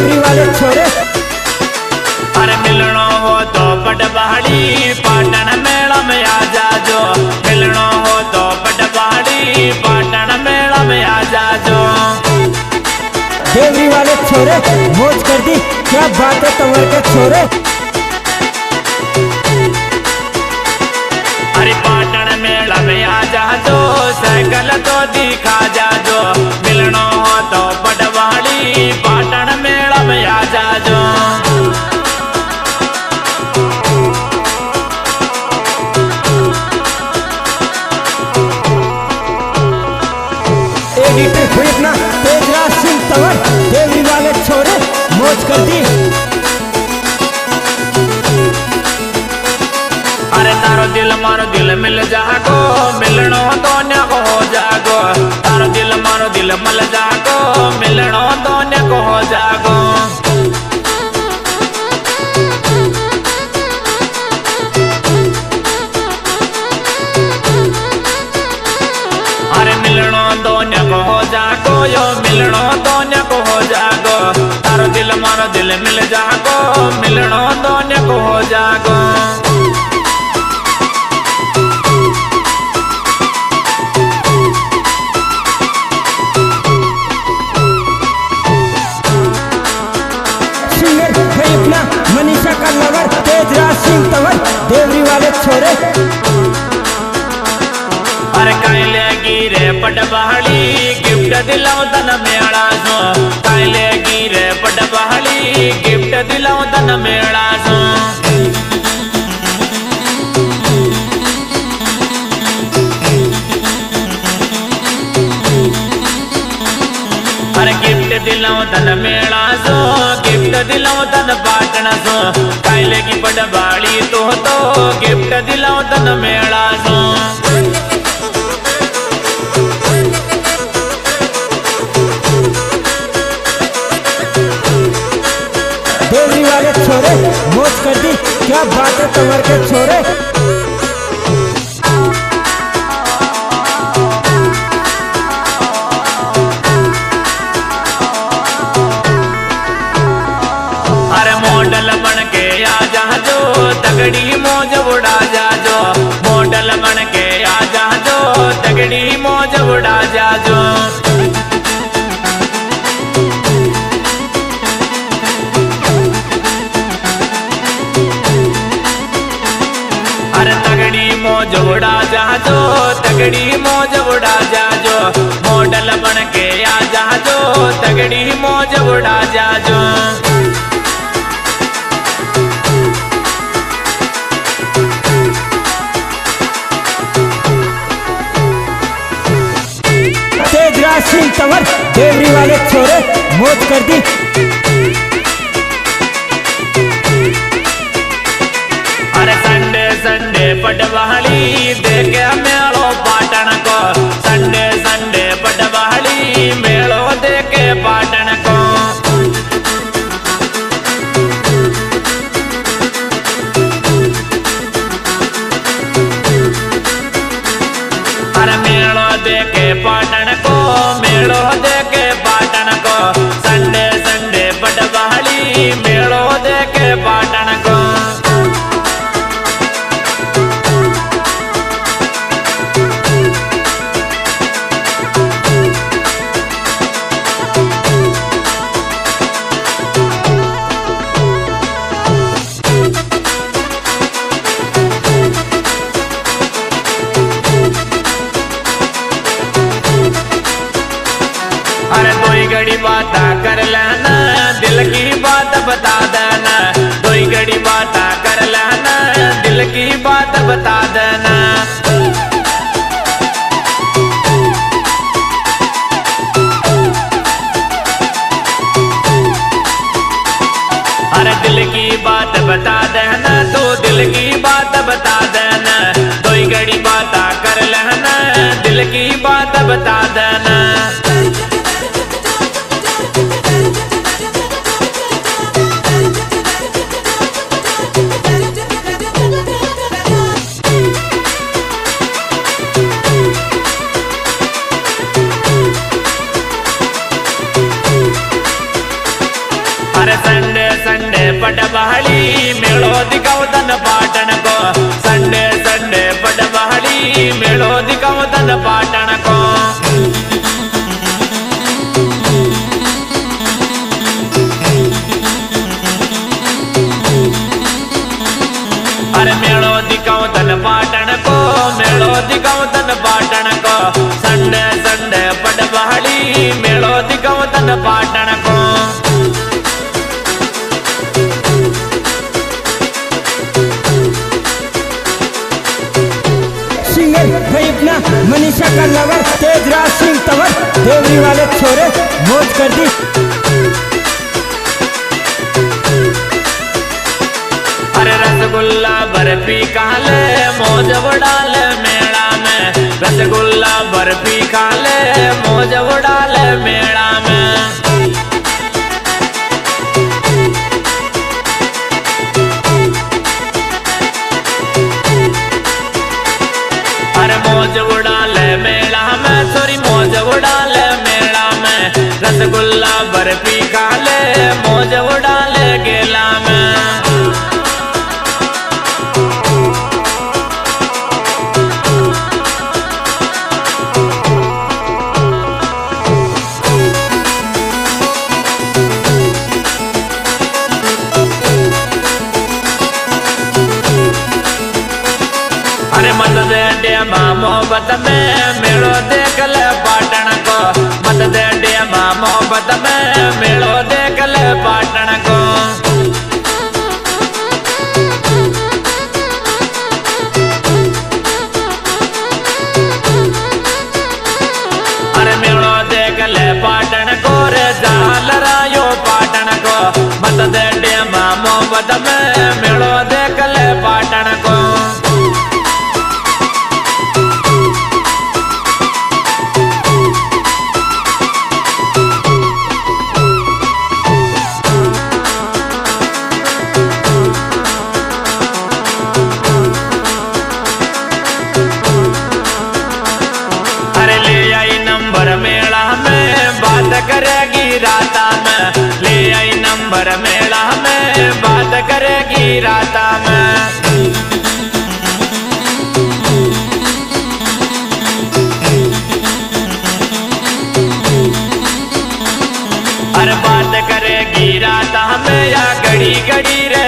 देवरी वाले छोरे। अरे मिलनो हो तो पटवाड़ी पाटन मेला में आ जाजो, मिलनो हो तो पटवाड़ी पाटन मेला में आ जाजो। देवरी वाले छोरे मौज कर दी, क्या बात है तंवर के छोरे। अरे पाटन मेला में आ जाजो, साइकिल तो दिखा जाजो, मिलनो हो तो पटवाड़ी पाटन मेला में आ जाजो। एडिटर खरीदना तेजराज सिंह तंवर, देवरी वाले छोरे मौज कर दी। अरे तारो दिल मारो दिल मिल जागो, मिलनो दोनों को हो जागो, तारो दिल मारो दिल मिल जागो, मिलनो दोनों को हो जागो। अरे मिलनो दोनों को हो जागो, यो मिलनो दोनों को हो जागो, तारो दिल मारो दिल मिल जागो, मिलनो दोनों को हो जागो। मनीषा का लवर तेजराज सिंह तंवर, देवरी वाले छोरे। अरे काइले गिरे पटवाड़ी गिफ्ट दिलाओ तन मेड़ा सो, काइले गिरे पटवाड़ी गिफ्ट दिलाओ तन मेड़ा सो। अरे गिफ्ट दिलाओ तन मेड़ा सो, गिफ्ट दिलाओ तन पाटन सो, काइले की पटवाड़ी तो गिफ्ट दिलाओ तन मेड़ा सो। देवरी वाले छोरे मौज कर दी, क्या बात है तंवर के छोरे। अरे मॉडल बन के आ जाजो, तगड़ी मौज उड़ा जाजो, मॉडल बन के आ जाजो, तगड़ी मौज उड़ा जाजो। अरे तगड़ी मौज उड़ा जाजो, तगड़ी मौज उड़ा जाजो, मॉडल बन के आ जाजो, तगड़ी मौज उड़ा जाजो। तेजराज सिंह तंवर, देवरी वाले छोरे मौज कर दी। अरे संडे संडे पटवाड़ी देखे मेलो पाटन को, संडे संडे पटवाड़ी मेलो देखे पाटन को। अरे मेलो देखे पाटन को, मेलो देखे पाटन को, संडे संडे पटवाड़ी मेलो देखे पाटन को। अरे दो घड़ी बात कर लेना, दिल की बात बता देना, दो घड़ी बात कर लेना, दिल की बात बता देना। अरे दिल की बात बता देना, तो दिल की बात बता देना, दो घड़ी बात कर लेना, दिल की बात बता देना। तन पाटन को। अरे मेड़ो दिखाऊं तन पाटन को, मेड़ो दिखाऊं तन पाटन को, संडे संडे पटवाड़ी मेड़ो दिखाऊं तन पाटन को। सिंगर भाई अपना मनीषा का लवर तेजराज सिंह तंवर देवरी वाले छोरे मौज कर दी। अरे रसगुल्ला बर्फी खाले मौज उड़ाल मेला में, रसगुल्ला बर्फी खाले मौज उड़ाल मेला में। अरे मौज उड़ाल मेला में, छोरी मौज उड़ाल मेला में, रसगुल्ला बर्फी खाले मौज उड़ाल गेला में। अरे मत दे डेमा मोहब्बत में मेड़ो देख ले पाटन को, मत दे डेमा मोहब्बत में मेड़ो देख ले पाटन को। अरे मेड़ो देख ले पाटन को रे जाल रायो पाटन को, मत दे डेमा मोहब्बत में मेड़ो देख ले पाटन को। मेला में बात करेगी राता में, ले आई नंबर मेला में बात करेगी राता में। अरे बात करेगी राता में या घड़ी घड़ी रे